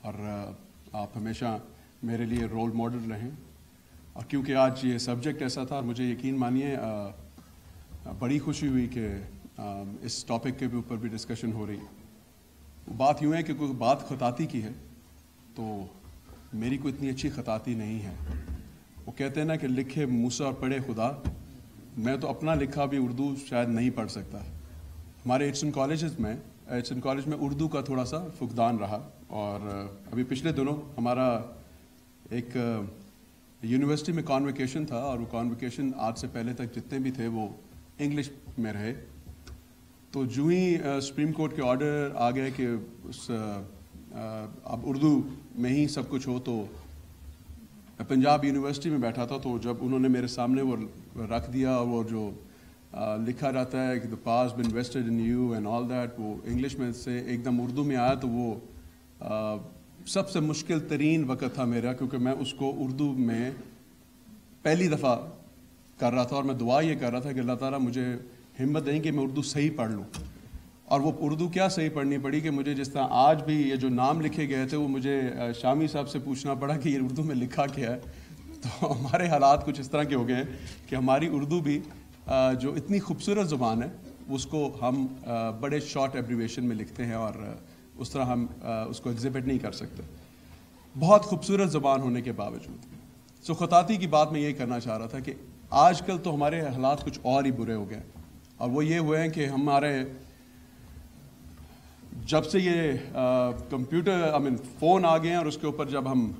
اور آپ ہمیشہ میرے لیے رول ماڈل رہیں. اور کیونکہ آج یہ سبجیکٹ ایسا تھا اور مجھے یقین مانیے بڑی خوشی ہوئی کہ اس ٹاپک کے اوپر بھی ڈسکشن ہو رہی ہے. بات یوں ہے کہ کوئی بات خطاطی کی ہے تو میری کوئی اتنی اچھی خطاطی نہیں ہے. وہ کہتے ہیں نا کہ لکھے موسیٰ اور پڑھے خدا. میں تو اپنا لکھا بھی اردو شاید نہیں پڑھ سکتا. ہمارے ایچسن کالج میں اردو کا تھوڑا سا فقدان رہا. اور ابھی پچھلے دنوں ہمارا ایک یونیورسٹی میں کانویکیشن تھا اور وہ کانویکیشن آج سے پہلے تک جتنے بھی تھے وہ انگلش میں رہے. تو جو ہی سپریم کورٹ کے آرڈر آ گئے کہ اب اردو میں ہی سب کچھ ہو, تو میں پنجاب یونیورسٹی میں بیٹھا تھا. تو جب انہوں نے میرے سامنے وہ رکھ دیا, وہ جو لکھا جاتا ہے کہ the past been vested in you and all that, وہ انگلش میں سے ایک دم اردو میں آیا, تو وہ سب سے مشکل ترین وقت تھا میرا, کیونکہ میں اس کو اردو میں پہلی دفعہ کر رہا تھا اور میں دعا یہ کر رہا تھا کہ اللہ تعالیٰ مجھے ہمت دیں کہ میں اردو صحیح پڑھ لوں. اور وہ اردو کیا صحیح پڑھنی پڑی کہ مجھے جس طرح آج بھی یہ جو نام لکھے گئے تھے وہ مجھے شامی صاحب سے پوچھنا پڑا کہ یہ اردو میں لکھا کیا ہے. تو ہمارے حالات کچھ اس طرح کے ہو گئے ہیں کہ ہماری اردو بھی جو اتنی خوبصورت زبان ہے اس کو ہم بڑے شارٹ ایبریویشن میں لکھتے ہیں اور اس طرح ہم اس کو ایگزیبٹ نہیں کر سکتے بہت خوبصورت زبان ہونے کے باوجود. سو خطاطی کی بات میں یہی کرنا چاہ رہا تھا کہ آج کل تو ہمارے حالات کچھ اور ہی برے ہو گئے, اور وہ یہ ہوئے ہیں کہ ہمارے جب سے یہ کمپیوٹر فون آ گئے ہیں اور اس کے اوپر جب ہم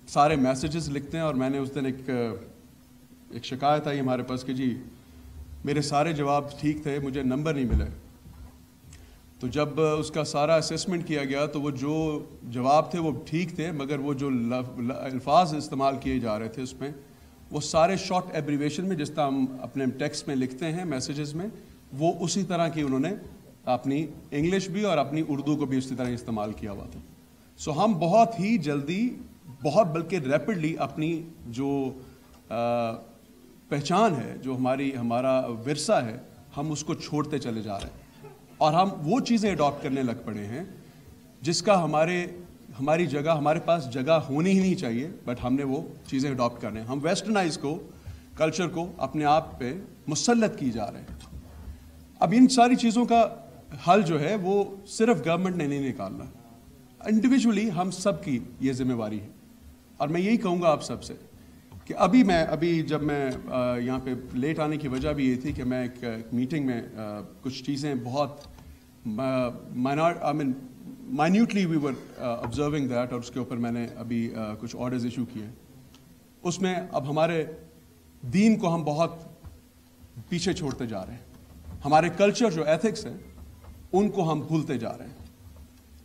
سارے میسیجز لکھتے ہیں, اور میں نے اس دن ایک شکایت آئی ہمارے پاس کہ جی میرے سارے جواب ٹھیک تھے, مجھے نمبر نہیں ملے. تو جب اس کا سارا اسیسمنٹ کیا گیا تو وہ جو جواب تھے وہ ٹھیک تھے, مگر وہ جو الفاظ استعمال کیے جا رہے تھے اس میں وہ سارے شارٹ ایبریویشن میں, جس طرح ہم اپنے ٹیکسٹ میں لکھتے ہیں میسیجز میں, وہ اسی طرح کی انہوں نے اپنی انگلش بھی اور اپنی اردو کو بھی اسی طرح استعمال کیا ہوا تھا. سو ہم بہت ہی جلدی, بہت بلکہ ریپڈلی اپنی جو پہچان ہے, جو ہمارا ورثہ ہے, ہم اس کو چھوڑتے چلے جا رہے ہیں. اور ہم وہ چیزیں اڈاپٹ کرنے لگ پڑے ہیں جس کا ہماری جگہ, ہمارے پاس جگہ ہونی ہی نہیں چاہیے, بٹ ہم نے وہ چیزیں اڈاپٹ کرنے ہیں. ہم ویسٹرنائز کو, کلچر کو اپنے آپ پہ مسلط کی جا رہے ہیں. اب ان ساری چیزوں کا حل جو ہے وہ صرف گورنمنٹ نے نہیں نکالنا, انڈیویجولی ہم سب کی یہ ذمہ داری ہے. اور میں یہی کہوں گا آپ سب سے کہ ابھی جب میں یہاں پہ لیٹ آنے کی وجہ بھی یہ تھی کہ میں ایک میٹنگ میں کچھ چیزیں بہت minutely we were observing that, اور اس کے اوپر میں نے ابھی کچھ آرڈرز ایشو کیے. اس میں اب ہمارے دین کو ہم بہت پیچھے چھوڑتے جا رہے ہیں, ہمارے کلچر جو ایتھکس ہیں ان کو ہم بھولتے جا رہے ہیں.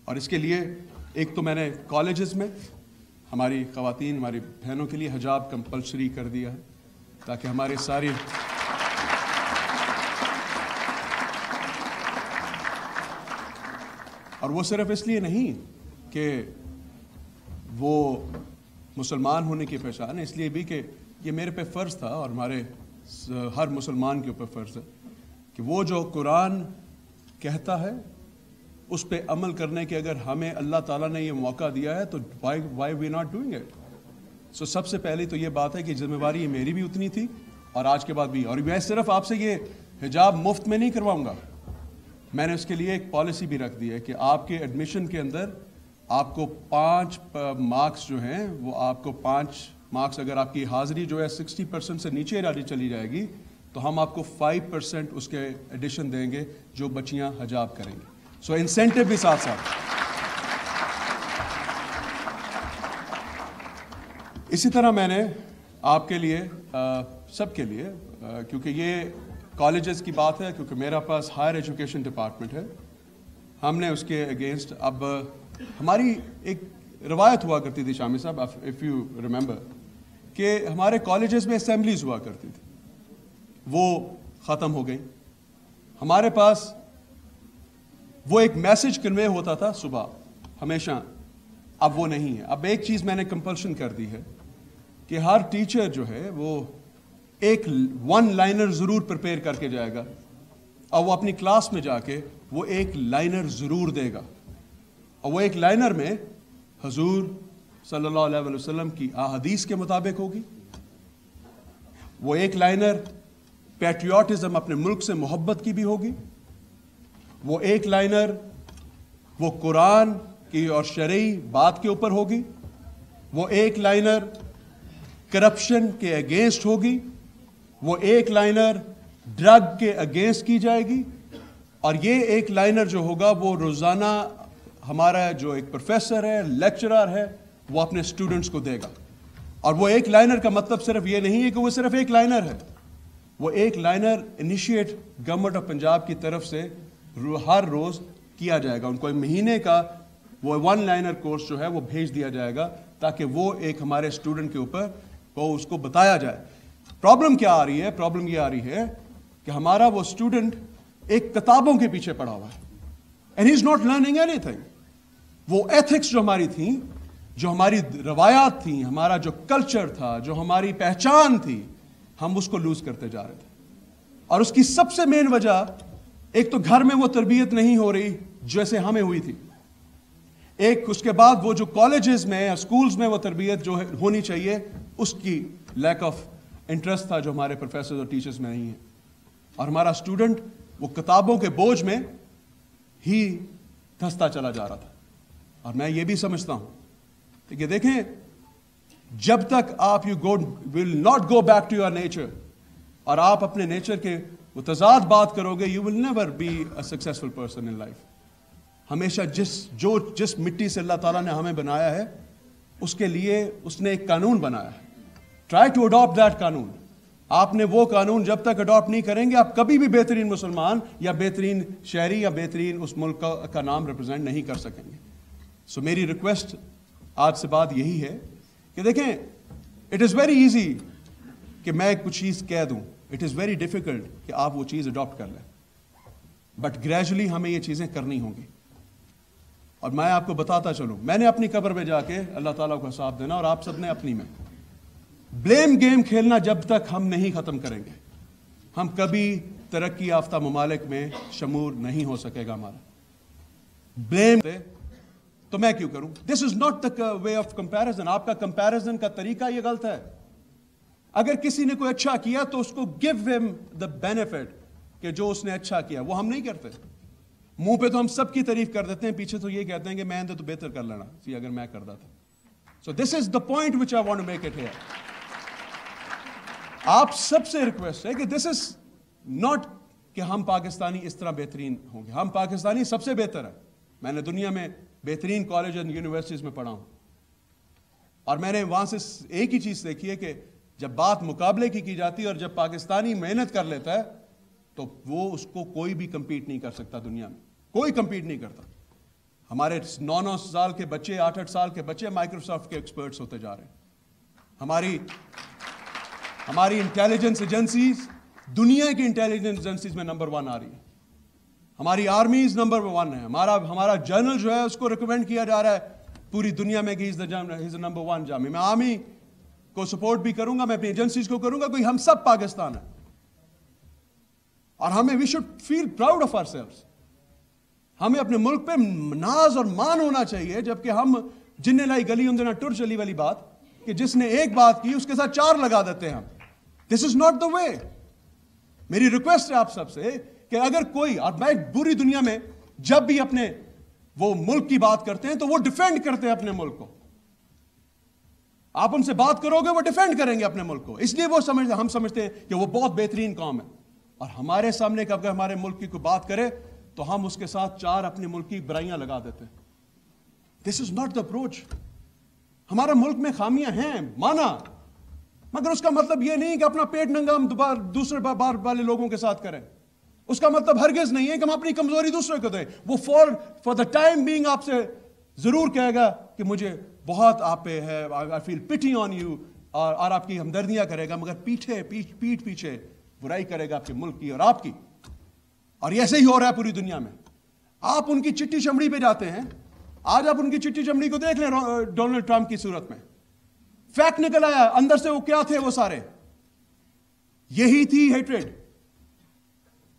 اور اس کے لیے ایک تو میں نے کالجز میں ہماری خواتین, ہماری بہنوں کے لیے حجاب کمپلسری کر دیا ہے, تاکہ ہمارے ساری اور وہ صرف اس لیے نہیں کہ وہ مسلمان ہونے کی پہچان ہے, اس لیے بھی کہ یہ میرے پہ فرض تھا اور ہمارے ہر مسلمان کے اوپر فرض ہے کہ وہ جو قرآن کہتا ہے اس پہ عمل کرنے کے اگر ہمیں اللہ تعالیٰ نے یہ موقع دیا ہے تو why we not doing it. So سب سے پہلی تو یہ بات ہے کہ ذمہ داری میری بھی اتنی تھی اور آج کے بعد بھی. اور میں صرف آپ سے یہ حجاب مفت میں نہیں کرواؤں گا, میں نے اس کے لیے ایک پالیسی بھی رکھ دی ہے کہ آپ کے ایڈمیشن کے اندر آپ کو 5 مارکس جو ہیں وہ آپ کو 5 مارکس, اگر آپ کی حاضری جو ہے 60% سے نیچے چلی جائے گی تو ہم آپ کو 5% اس کے ایڈیشن دیں گے جو بچیاں حجاب کریں گے. سو انسینٹو بھی ساتھ ساتھ. اسی طرح میں نے آپ کے لیے, سب کے لیے, کیونکہ یہ کالجز کی بات ہے, کیونکہ میرا پاس ہائر ایجوکیشن ڈپارٹمنٹ ہے, ہم نے اس کے اگینسٹ, اب ہماری ایک روایت ہوا کرتی تھی شامی صاحب, اف یو ریمبر, کہ ہمارے کالجز میں اسمبلیز ہوا کرتی تھی, وہ ختم ہو گئی. ہمارے پاس وہ ایک میسج کنوے ہوتا تھا صبح ہمیشہ, اب وہ نہیں ہے. اب ایک چیز میں نے کمپلشن کر دی ہے کہ ہر ٹیچر جو ہے وہ ایک 1 لائنر ضرور پریپیئر کر کے جائے گا اور وہ اپنی کلاس میں جا کے وہ 1 لائنر ضرور دے گا. اور وہ ایک لائنر میں حضور صلی اللہ علیہ وسلم کی احادیث کے مطابق ہوگی. وہ ایک لائنر پیٹریوٹزم اپنے ملک سے محبت کی بھی ہوگی. وہ ایک لائنر وہ قرآن کی اور شرعی بات کے اوپر ہوگی. وہ ایک لائنر کرپشن کے اگینسٹ ہوگی. وہ ایک لائنر ڈرگ کے اگینسٹ کی جائے گی. اور یہ ایک لائنر جو ہوگا وہ روزانہ ہمارا جو ایک پروفیسر ہے, لیکچرر ہے, وہ اپنے اسٹوڈنٹس کو دے گا. اور وہ ایک لائنر کا مطلب صرف یہ نہیں ہے کہ وہ صرف ایک لائنر ہے. وہ ایک liner initiate government of Punjab کی طرف سے ہر روز کیا جائے گا. ان کو مہینے کا وہ 1 لائنر کورس جو ہے وہ بھیج دیا جائے گا تاکہ وہ ایک ہمارے اسٹوڈنٹ کے اوپر کو اس کو بتایا جائے. پرابلم کیا آ رہی ہے؟ پرابلم یہ آ رہی ہے کہ ہمارا وہ اسٹوڈنٹ ایک کتابوں کے پیچھے پڑا ہوا ہے. And he is not learning any thing. وہ ایتھکس جو ہماری تھیں, جو ہماری روایات تھیں, ہمارا جو کلچر تھا, جو ہماری پہچان تھی, ہم اس کو لوز کرتے جا رہے تھے. اور اس کی سب سے مین وجہ, ایک تو گھر میں وہ تربیت نہیں ہو رہی جیسے ہمیں ہوئی تھی. ایک اس کے بعد وہ جو کالجز میں یا اسکولز میں وہ تربیت جو ہونی چاہیے اس کی لیک آف انٹرسٹ تھا جو ہمارے پروفیسرز اور ٹیچرز میں نہیں ہے. اور ہمارا اسٹوڈنٹ وہ کتابوں کے بوجھ میں ہی دھستا چلا جا رہا تھا. اور میں یہ بھی سمجھتا ہوں کہ دیکھیں, جب تک آپ will not go back to your nature, اور آپ اپنے نیچر کے متضاد بات کرو گے, you will never be a successful person in life. ہمیشہ جس مٹی سے اللہ تعالیٰ نے ہمیں بنایا ہے اس کے لیے اس نے ایک قانون بنایا ہے. ٹرائی ٹو اڈاپٹ دیٹ قانون. آپ نے وہ قانون جب تک اڈاپٹ نہیں کریں گے, آپ کبھی بھی بہترین مسلمان یا بہترین شہری یا بہترین اس ملک کا نام ریپرزینٹ نہیں کر سکیں گے. سو میری ریکویسٹ آج سے بات یہی ہے کہ دیکھیں, اٹ از ویری ایزی کہ میں کچھ چیز کہہ دوں, اٹ از ویری ڈیفیکلٹ کہ آپ وہ چیز اڈاپٹ کر لیں. بٹ گریجولی ہمیں یہ چیزیں کرنی ہوں گی. اور میں آپ کو بتاتا چلوں, میں نے اپنی قبر میں جا کے اللہ تعالیٰ کو حساب دینا, اور آپ سب نے اپنی میں. بلیم گیم کھیلنا جب تک ہم نہیں ختم کریں گے, ہم کبھی ترقی یافتہ ممالک میں شمول نہیں ہو سکے گا ہمارا. بلیم تو میں کیوں کروں؟ This is not the way of comparison. آپ کا کمپیریزن کا طریقہ یہ غلط ہے. اگر کسی نے کوئی اچھا کیا تو اس کو گیو ہم دا بینیفٹ کہ جو اس نے اچھا کیا. وہ ہم نہیں کرتے. منہ پہ تو ہم سب کی تعریف کر دیتے ہیں, پیچھے تو یہ کہتے ہیں کہ میں تو بہتر کر لینا سی اگر میں کرتا تھا. So this is the point which I want to make it here. آپ سب سے ریکویسٹ ہے کہ دس از ناٹ کہ ہم پاکستانی اس طرح بہترین ہوں گے. ہم پاکستانی سب سے بہتر ہیں. میں نے دنیا میں بہترین کالج اور یونیورسٹیز میں پڑھا ہوں, اور میں نے وہاں سے ایک ہی چیز دیکھی ہے کہ جب بات مقابلے کی جاتی ہے اور جب پاکستانی محنت کر لیتا ہے تو وہ اس کو کوئی بھی کمپیٹ نہیں کر سکتا. دنیا میں کوئی کمپیٹ نہیں کرتا. ہمارے 9 سال کے بچے, 8 سال کے بچے مائکروسافٹ کے ایکسپرٹس ہوتے جا رہے ہیں. ہماری انٹیلیجنس ایجنسیز دنیا کی انٹیلیجنس ایجنسیز میں نمبر 1 آ رہی ہے. ہماری آرمیز نمبر 1 ہے. ہمارا جنرل جو ہے اس کو ریکمینڈ کیا جا رہا ہے پوری دنیا میں کہ ہی نمبر 1 جامع. میں آرمی کو سپورٹ بھی کروں گا, میں اپنی ایجنسیز کو کروں گا, کوئی ہم سب پاکستان ہے. اور ہمیں we should feel proud of our selves. ہمیں اپنے ملک پہ ناز اور مان ہونا چاہیے, جبکہ ہم جن لائی گلی ہوں دینا ٹر چلی والی بات کہ جس نے ایک بات کی اس کے ساتھ 4 لگا دیتے ہیں ہم. دس از ناٹ دا وے. میری ریکویسٹ ہے آپ سب سے کہ اگر کوئی, اور میں پوری دنیا میں جب بھی اپنے وہ ملک کی بات کرتے ہیں تو وہ ڈیفینڈ کرتے ہیں اپنے ملک کو. آپ ان سے بات کرو گے وہ ڈیفینڈ کریں گے اپنے ملک کو, اس لیے وہ ہم سمجھتے ہیں کہ وہ بہت بہترین قوم ہے. اور ہمارے سامنے اگر ہمارے ملک کی کوئی بات کرے تو ہم اس کے ساتھ 4 اپنے ملک کی برائیاں لگا دیتے ہیں. دس از ناٹ دا اپروچ. ہمارے ملک میں خامیاں ہیں مانا, مگر اس کا مطلب یہ نہیں کہ اپنا پیٹ ننگا ہم دوسرے بار والے لوگوں کے ساتھ کریں. اس کا مطلب ہرگز نہیں ہے کہ ہم اپنی کمزوری دوسرے کو دیں. وہ فار دا ٹائم بینگ آپ سے ضرور کہے گا کہ مجھے بہت آپ پہ ہے, آئی فیل پٹی آن یو, اور آپ کی ہمدردیاں کرے گا, مگر پیٹھ پیچھے برائی کرے گا آپ کے ملک کی اور آپ کی. اور ایسے ہی ہو رہا ہے پوری دنیا میں. آپ ان کی چٹی چمڑی پہ جاتے ہیں. آج آپ ان کی چٹی چمڑی کو دیکھ لیں ڈونلڈ ٹرمپ کی صورت میں. فیکٹ نکل آیا اندر سے وہ کیا تھے, وہ سارے یہی تھی ہیٹریڈ.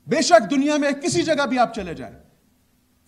بے شک دنیا میں کسی جگہ بھی آپ چلے جائیں,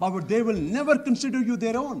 but they will never consider you their own.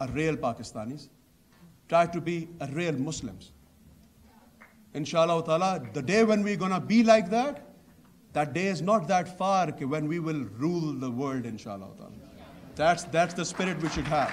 a real Pakistanis, try to be a real Muslims. Inshallah ta'ala, the day when we're gonna be like that, that day is not that far when we will rule the world, inshallah ta'ala. That's the spirit we should have.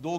2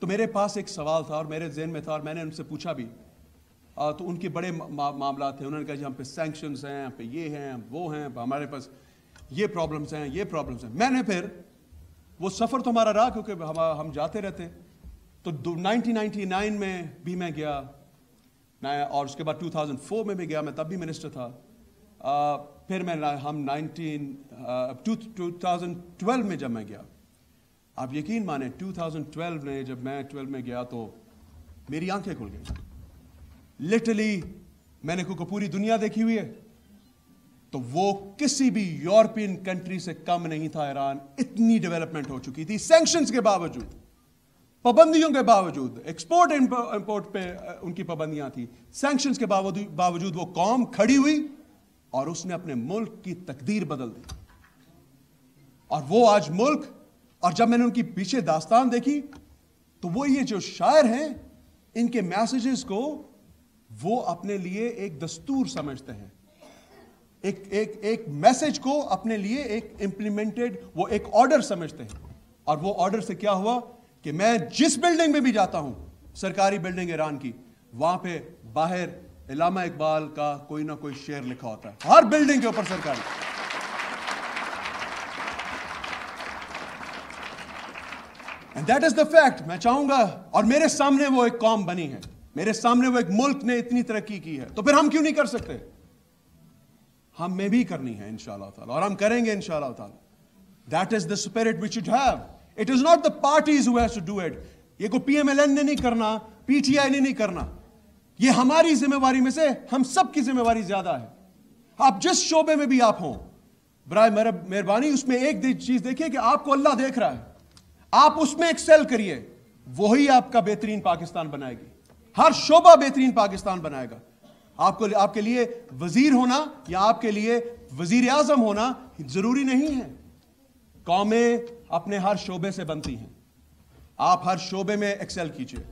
تو میرے پاس ایک سوال تھا اور میرے ذہن میں تھا اور میں نے ان سے پوچھا بھی، تو ان کے بڑے معاملات تھے. انہوں نے کہا جی ہم پہ سینکشنز ہیں، ہم پہ یہ ہیں، وہ ہیں، ہمارے پاس یہ پرابلمس ہیں، یہ پرابلمس ہیں. میں نے پھر وہ سفر تو ہمارا رہا کیونکہ ہم جاتے رہتے. تو 1999 میں بھی میں گیا اور اس کے بعد 2004 میں بھی گیا، میں تب بھی منسٹر تھا. پھر ہم 2012 میں جب میں گیا، آپ یقین مانیں 2012 میں جب میں 12 میں گیا تو میری آنکھیں کھل گئی. لٹرلی میں نے کیونکہ پوری دنیا دیکھی ہوئی ہے، تو وہ کسی بھی یورپین کنٹری سے کم نہیں تھا. ایران اتنی ڈیولپمنٹ ہو چکی تھی سینکشنز کے باوجود، پابندیوں کے باوجود. ایکسپورٹ امپورٹ پہ ان کی پابندیاں تھیں. سینکشنز کے باوجود وہ قوم کھڑی ہوئی اور اس نے اپنے ملک کی تقدیر بدل دی. اور وہ آج ملک، اور جب میں نے ان کی پیچھے داستان دیکھی تو وہ یہ جو شاعر ہیں ان کے میسیجز کو وہ اپنے لیے ایک دستور سمجھتے ہیں، ایک میسج کو اپنے لیے ایک امپلیمنٹڈ وہ ایک آرڈر سمجھتے ہیں. اور وہ آرڈر سے کیا ہوا کہ میں جس بلڈنگ میں بھی جاتا ہوں، سرکاری بلڈنگ ایران کی، وہاں پہ باہر علامہ اقبال کا کوئی نہ کوئی شعر لکھا ہوتا ہے ہر بلڈنگ کے اوپر سرکاری. And that is the fact. میں چاہوں گا، اور میرے سامنے وہ ایک قوم بنی ہے، میرے سامنے وہ ایک ملک نے اتنی ترقی کی ہے، تو پھر ہم کیوں نہیں کر سکتے؟ ہم میں بھی کرنی ہے انشاءاللہ تعالی، اور ہم کریں گے انشاءاللہ تعالی. That is the spirit we should have. It is not the parties who has to do it. یہ کوئی پی ایم ایل این نے نہیں کرنا، پی ٹی آئی نے نہیں کرنا. یہ ہماری ذمہ داری میں سے ہم سب کی ذمہ داری زیادہ ہے. آپ جس شعبے میں بھی آپ ہوں، برائے مہربانی اس میں ایک چیز دیکھیے کہ آپ کو اللہ دیکھ رہا ہے. آپ اس میں ایکسل کریے، وہی آپ کا بہترین پاکستان بنائے گی. ہر شعبہ بہترین پاکستان بنائے گا. آپ کے لیے وزیر ہونا یا آپ کے لیے وزیر اعظم ہونا ضروری نہیں ہے. قومیں اپنے ہر شعبے سے بنتی ہیں. آپ ہر شعبے میں ایکسل کیجئے.